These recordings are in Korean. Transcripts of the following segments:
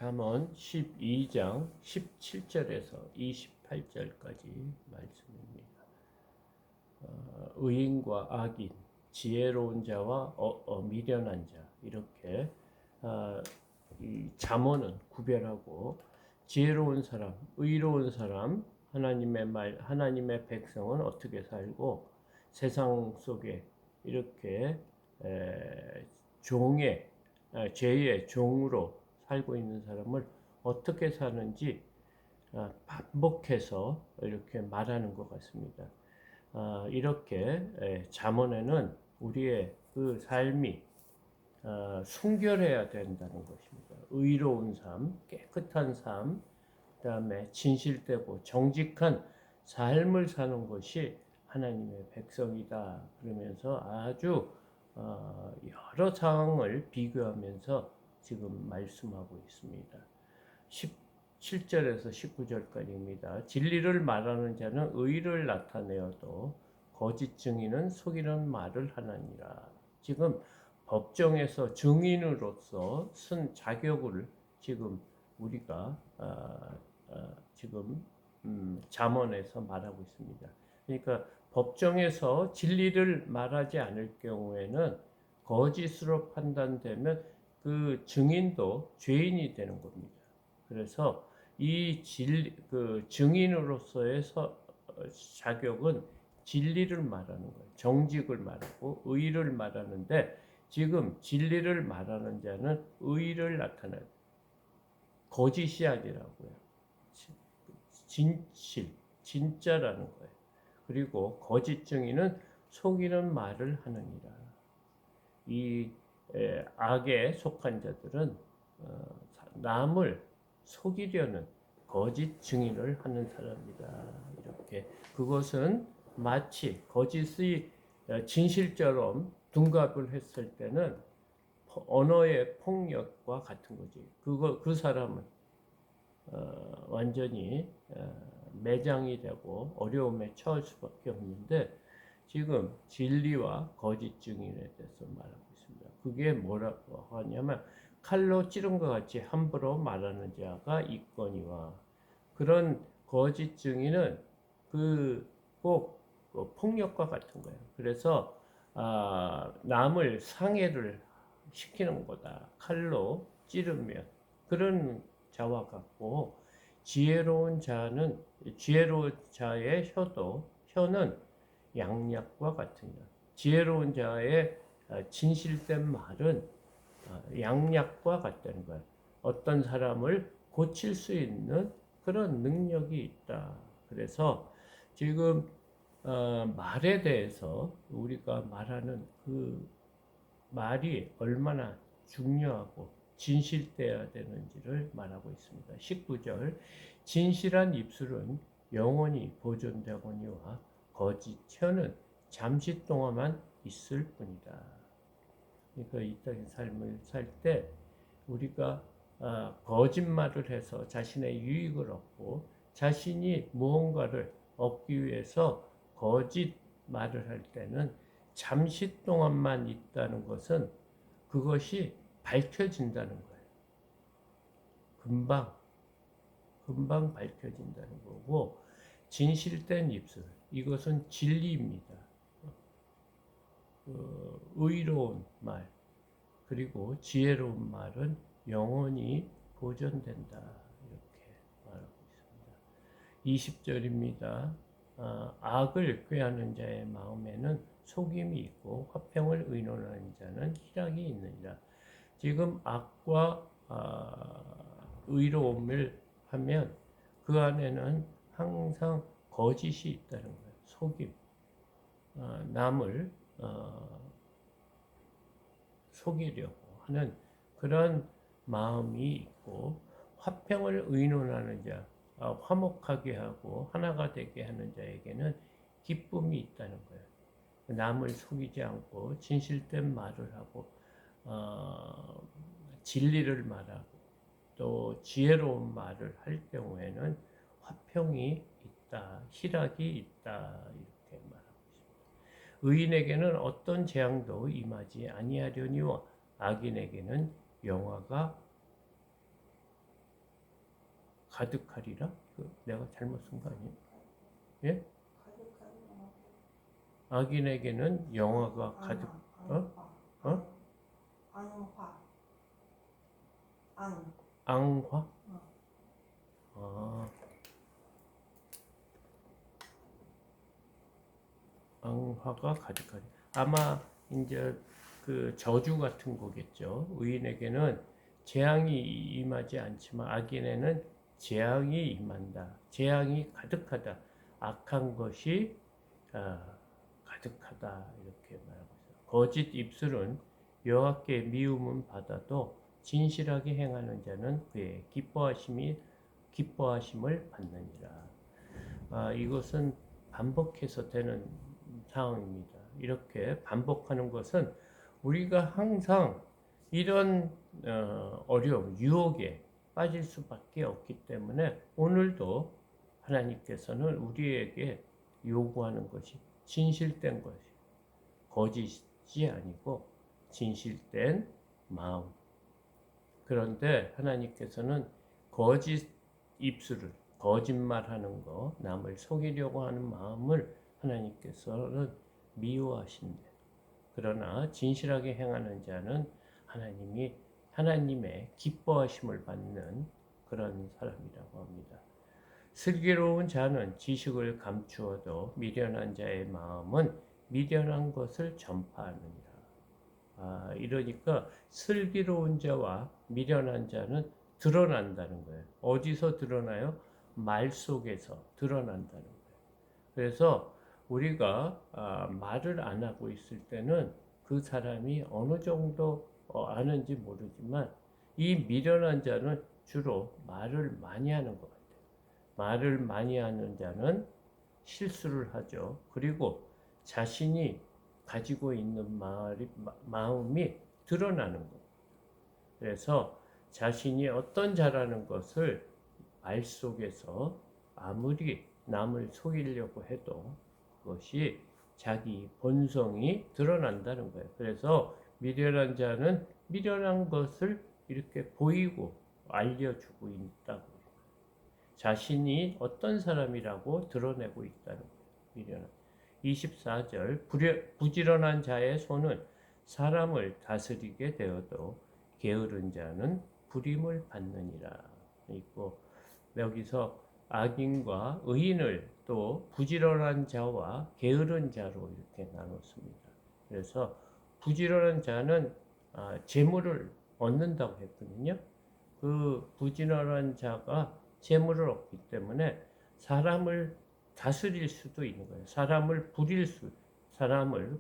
잠언 12장 17절에서 28절까지 말씀입니다. 의인과 악인, 지혜로운 자와 미련한 자, 이렇게 이 잠언은 구별하고, 지혜로운 사람, 의로운 사람, 하나님의 백성은 어떻게 살고, 세상 속에 이렇게 죄의 종으로 살고 있는 사람을 어떻게 사는지 반복해서 이렇게 말하는 것 같습니다. 이렇게 잠언에는 우리의 그 삶이 순결해야 된다는 것입니다. 의로운 삶, 깨끗한 삶, 그 다음에 진실되고 정직한 삶을 사는 것이 하나님의 백성이다. 그러면서 아주 여러 상황을 비교하면서 지금 말씀하고 있습니다. 17절에서 19절까지입니다. 진리를 말하는 자는 의를 나타내어도 거짓 증인은 속이는 말을 하나니라. 지금 법정에서 증인으로서 쓴 자격을 지금 우리가 지금 잠언에서 말하고 있습니다. 그러니까 법정에서 진리를 말하지 않을 경우에는 거짓으로 판단되면 그 증인도 죄인이 되는 겁니다. 그래서 이 증인으로서의 자격은 진리를 말하는 거예요. 정직을 말하고 의를 말하는데, 지금 진리를 말하는 자는 의를 나타내요. 거짓이 아니라고요. 진실, 진짜라는 거예요. 그리고 거짓 증인은 속이는 말을 하느니라. 이 악에 속한 자들은 남을 속이려는 거짓 증인을 하는 사람이다. 이렇게 그것은 마치 거짓의 진실처럼 둔갑을 했을 때는 언어의 폭력과 같은 거지. 그 사람은 완전히 매장이 되고 어려움에 처할 수밖에 없는데, 지금 진리와 거짓 증인에 대해서 말하고 있습니다. 그게 뭐라고 하냐면, 칼로 찌른 것 같이 함부로 말하는 자가 있거니와. 그런 거짓 증인은 꼭 폭력과 같은 거예요. 그래서 남을 상해를 시키는 거다. 칼로 찌르면 그런 자와 같고, 지혜로운 자의 혀는 양약과 같으니라. 지혜로운 자의 진실된 말은 양약과 같다는 거예요. 어떤 사람을 고칠 수 있는 그런 능력이 있다. 그래서 지금 말에 대해서 우리가 말하는 그 말이 얼마나 중요하고 진실되어야 되는지를 말하고 있습니다. 19절, 진실한 입술은 영원히 보존되거니와 거짓 혀는 잠시 동안만 있을 뿐이다. 그러니까 이 땅의 삶을 살 때 우리가 거짓말을 해서 자신의 유익을 얻고, 자신이 무언가를 얻기 위해서 거짓말을 할 때는 잠시 동안만 있다는 것은 그것이 밝혀진다는 거예요. 금방 밝혀진다는 거고, 진실된 입술, 이것은 진리입니다. 의로운 말, 그리고 지혜로운 말은 영원히 보존된다. 이렇게 말하고 있습니다. 20절입니다. 악을 꾀하는 자의 마음에는 속임이 있고 화평을 의논하는 자는 희락이 있느니라. 지금 악과 의로움을 하면 그 안에는 항상 거짓이 있다는 거예요. 속임, 남을 속이려고 하는 그런 마음이 있고, 화평을 의논하는 자, 화목하게 하고 하나가 되게 하는 자에게는 기쁨이 있다는 거예요. 남을 속이지 않고 진실된 말을 하고 진리를 말하고 또 지혜로운 말을 할 경우에는 화평이 있다, 희락이 있다, 이렇게 말합니다. 의인에게는 어떤 재앙도 임하지 아니하려니와 악인에게는 영화가 가득하리라? 내가 잘못 쓴 거 아니에요? 예? 악인에게는 영화가 가득, 앙화? 앙화가 가득하리. 아마 이제 그 저주 같은 거겠죠. 의인에게는 재앙이 임하지 않지만 악인에는 재앙이 임한다. 재앙이 가득하다. 악한 것이 가득하다. 이렇게 말하고 있어요. 거짓 입술은 여호와께 미움은 받아도 진실하게 행하는 자는 그의 기뻐하심을 받느니라. 이것은 반복해서 되는 상황입니다. 이렇게 반복하는 것은 우리가 항상 이런 어려움, 유혹에 빠질 수밖에 없기 때문에 오늘도 하나님께서는 우리에게 요구하는 것이 진실된 것이, 거짓이 아니고 진실된 마음. 그런데 하나님께서는 거짓 입술을, 거짓말하는 거, 남을 속이려고 하는 마음을 하나님께서는 미워하신대. 그러나 진실하게 행하는 자는 하나님의 기뻐하심을 받는 그런 사람이라고 합니다. 슬기로운 자는 지식을 감추어도 미련한 자의 마음은 미련한 것을 전파하느니라. 이러니까 슬기로운 자와 미련한 자는 드러난다는 거예요. 어디서 드러나요? 말 속에서 드러난다는 거예요. 그래서 우리가 말을 안 하고 있을 때는 그 사람이 어느 정도 아는지 모르지만 이 미련한 자는 주로 말을 많이 하는 것 같아요. 말을 많이 하는 자는 실수를 하죠. 그리고 자신이 가지고 있는 마음이 드러나는 거예요. 그래서 자신이 어떤 자라는 것을 말 속에서 아무리 남을 속이려고 해도 그것이 자기 본성이 드러난다는 거예요. 그래서 미련한 자는 미련한 것을 이렇게 보이고 알려주고 있다고. 자신이 어떤 사람이라고 드러내고 있다는 거예요. 미련한. 24절 부지런한 자의 손은 사람을 다스리게 되어도 게으른 자는 부림을 받느니라. 있고 여기서 악인과 의인을 또 부지런한 자와 게으른 자로 이렇게 나눴습니다. 그래서 부지런한 자는 재물을 얻는다고 했거든요. 그 부지런한 자가 재물을 얻기 때문에 사람을 다스릴 수도 있는 거예요. 사람을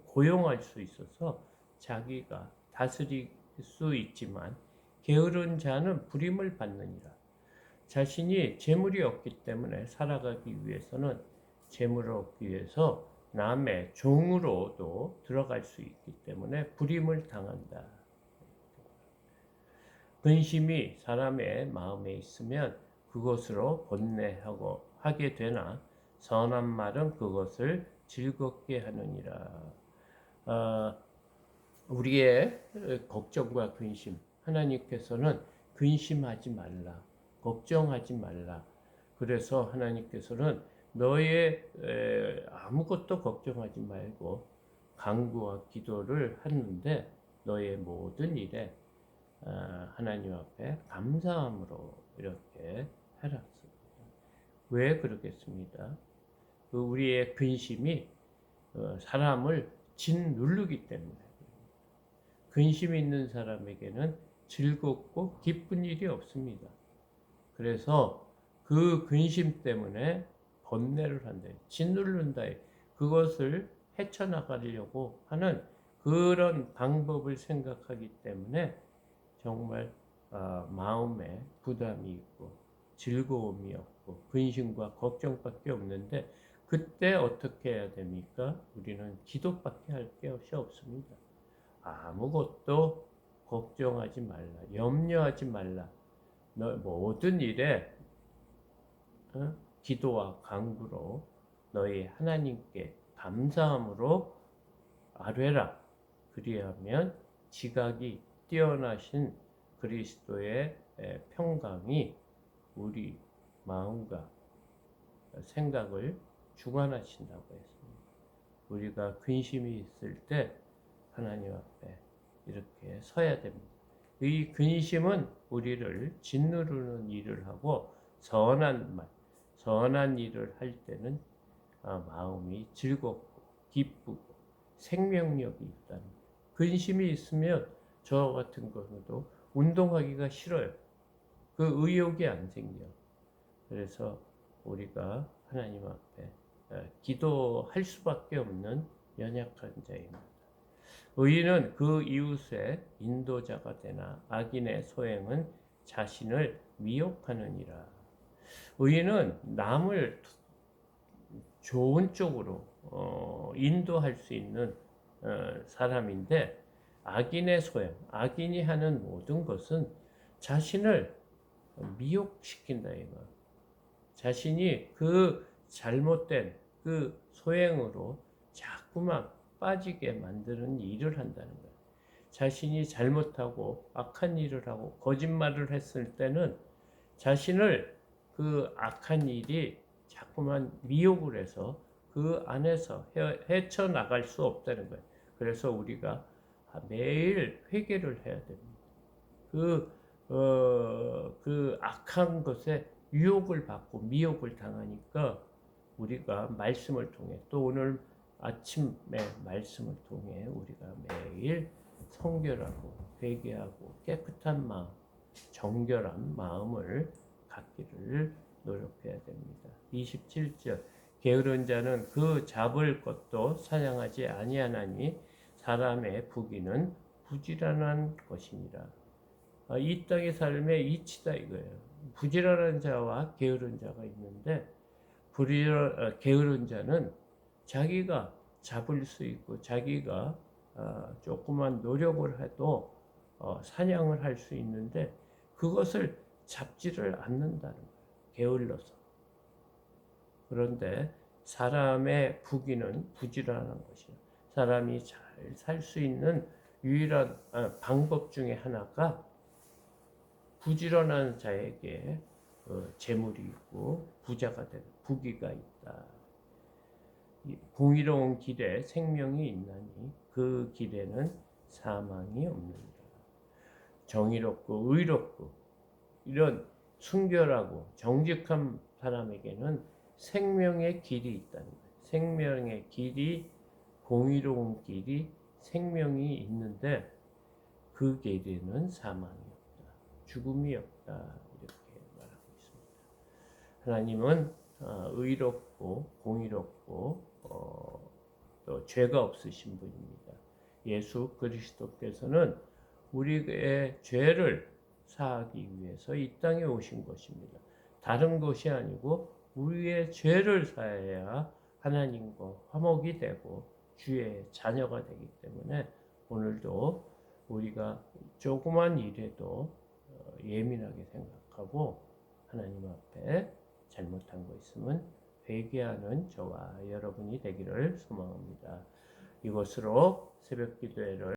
고용할 수 있어서 자기가 다스릴 수 있지만 게으른 자는 부림을 받느니라. 자신이 재물이 없기 때문에 살아가기 위해서는 재물을 얻기 위해서 남의 종으로도 들어갈 수 있기 때문에 부림을 당한다. 근심이 사람의 마음에 있으면 그것으로 번뇌하게 되나 선한 말은 그것을 즐겁게 하느니라. 우리의 걱정과 근심, 하나님께서는 근심하지 말라, 걱정하지 말라. 그래서 하나님께서는 너의 아무것도 걱정하지 말고 간구와 기도를 하는데 너의 모든 일에 하나님 앞에 감사함으로 이렇게 해라. 왜 그러겠습니까? 우리의 근심이 사람을 짓누르기 때문에. 근심 있는 사람에게는 즐겁고 기쁜 일이 없습니다. 그래서 그 근심 때문에 번뇌를 한다. 짓누른다. 그것을 헤쳐나가려고 하는 그런 방법을 생각하기 때문에 정말 마음에 부담이 있고 즐거움이 없고 근심과 걱정밖에 없는데 그때 어떻게 해야 됩니까? 우리는 기도밖에 할 것이 없습니다. 아무것도 걱정하지 말라. 염려하지 말라. 너 모든 일에 기도와 간구로 너희 하나님께 감사함으로 아뢰라. 그리하면 지각이 뛰어나신 그리스도의 평강이 우리 마음과 생각을 주관하신다고 했습니다. 우리가 근심이 있을 때 하나님 앞에 이렇게 서야 됩니다. 이 근심은 우리를 짓누르는 일을 하고 선한 일을 할 때는 마음이 즐겁고 기쁘고 생명력이 있다는 거예요. 근심이 있으면 저 같은 경우도 운동하기가 싫어요. 그 의욕이 안 생겨. 그래서 우리가 하나님 앞에 기도할 수밖에 없는 연약한 자입니다. 의인은 그 이웃의 인도자가 되나 악인의 소행은 자신을 미혹하느니라. 의인은 남을 좋은 쪽으로 인도할 수 있는 사람인데 악인의 소행, 악인이 하는 모든 것은 자신을 미혹시킨다 이거. 자신이 그 잘못된 그 소행으로 자꾸만 빠지게 만드는 일을 한다는 거예요. 자신이 잘못하고 악한 일을 하고 거짓말을 했을 때는 자신을 그 악한 일이 자꾸만 미혹을 해서 그 안에서 헤쳐나갈 수 없다는 거예요. 그래서 우리가 매일 회개를 해야 됩니다. 그 악한 것에 유혹을 받고 미혹을 당하니까 우리가 말씀을 통해 또 오늘 아침에 말씀을 통해 우리가 매일 성결하고 회개하고 깨끗한 마음, 정결한 마음을 갖기를 노력해야 됩니다. 27절 게으른 자는 그 잡을 것도 사냥하지 아니하나니 사람의 부귀는 부지런한 것이니라. 이 땅의 삶의 이치다 이거예요. 부지런한 자와 게으른 자가 있는데 게으른 자는 자기가 잡을 수 있고 자기가 조그만 노력을 해도 사냥을 할 수 있는데 그것을 잡지를 않는다는 거예요. 게을러서. 그런데 사람의 부귀는 부지런한 것이에요. 사람이 잘 살 수 있는 유일한 방법 중에 하나가 부지런한 자에게 재물이 있고 부자가 되는 부귀가 있다. 공의로운 길에 생명이 있나니 그 길에는 사망이 없느니라. 정의롭고 의롭고 이런 순결하고 정직한 사람에게는 생명의 길이 있다는 거예요. 생명의 길이 공의로운 길이 생명이 있는데 그 길에는 사망이 없다. 죽음이 없다. 이렇게 말하고 있습니다. 하나님은 의롭고 공의롭고 또 죄가 없으신 분입니다. 예수 그리스도께서는 우리의 죄를 사하기 위해서 이 땅에 오신 것입니다. 다른 것이 아니고 우리의 죄를 사해야 하나님과 화목이 되고 주의 자녀가 되기 때문에 오늘도 우리가 조그만 일에도 예민하게 생각하고 하나님 앞에 잘못한 거 있으면 회개하는 저와 여러분이 되기를 소망합니다. 이것으로 새벽 기도회를